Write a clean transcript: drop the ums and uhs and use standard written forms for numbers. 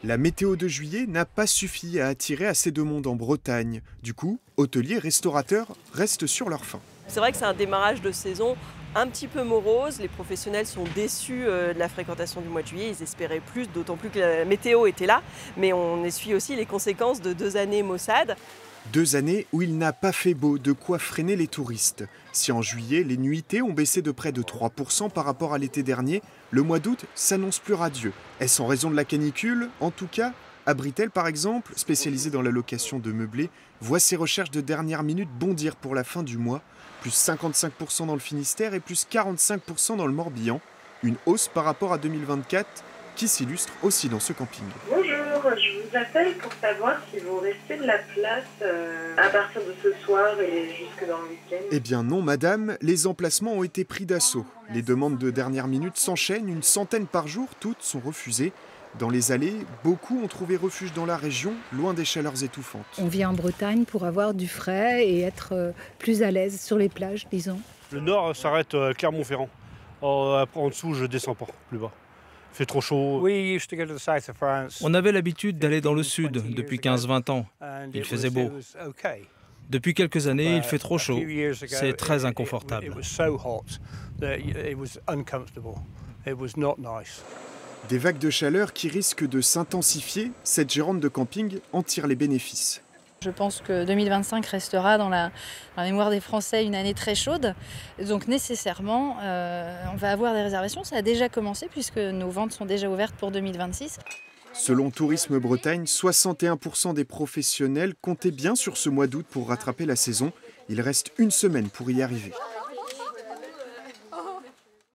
La météo de juillet n'a pas suffi à attirer assez de monde en Bretagne. Du coup, hôteliers et restaurateurs restent sur leur faim. C'est vrai que c'est un démarrage de saison un petit peu morose. Les professionnels sont déçus de la fréquentation du mois de juillet. Ils espéraient plus, d'autant plus que la météo était là. Mais on essuie aussi les conséquences de 2 années maussades. 2 années où il n'a pas fait beau, de quoi freiner les touristes. Si en juillet, les nuitées ont baissé de près de 3% par rapport à l'été dernier, le mois d'août s'annonce plus radieux. Est-ce en raison de la canicule? En tout cas, Abritel, par exemple, spécialisé dans la location de meublés, voit ses recherches de dernière minute bondir pour la fin du mois. Plus 55% dans le Finistère et plus 45% dans le Morbihan. Une hausse par rapport à 2024 qui s'illustre aussi dans ce camping. Bonjour, je vous appelle pour savoir si vous restez de la place à partir de ce soir et jusque dans le week-end. Eh bien non, madame, les emplacements ont été pris d'assaut. Les demandes de dernière minute s'enchaînent, une centaine par jour, toutes sont refusées. Dans les allées, beaucoup ont trouvé refuge dans la région, loin des chaleurs étouffantes. On vient en Bretagne pour avoir du frais et être plus à l'aise sur les plages, disons. Le nord s'arrête Clermont-Ferrand. En dessous, je descends pas, plus bas. Il fait trop chaud. On avait l'habitude d'aller dans le sud depuis 15-20 ans. Il faisait beau. Depuis quelques années, il fait trop chaud. C'est très inconfortable. Des vagues de chaleur qui risquent de s'intensifier, cette gérante de camping en tire les bénéfices. Je pense que 2025 restera dans la mémoire des Français une année très chaude. Donc nécessairement, on va avoir des réservations. Ça a déjà commencé puisque nos ventes sont déjà ouvertes pour 2026. Selon Tourisme Bretagne, 61% des professionnels comptaient bien sur ce mois d'août pour rattraper la saison. Il reste 1 semaine pour y arriver.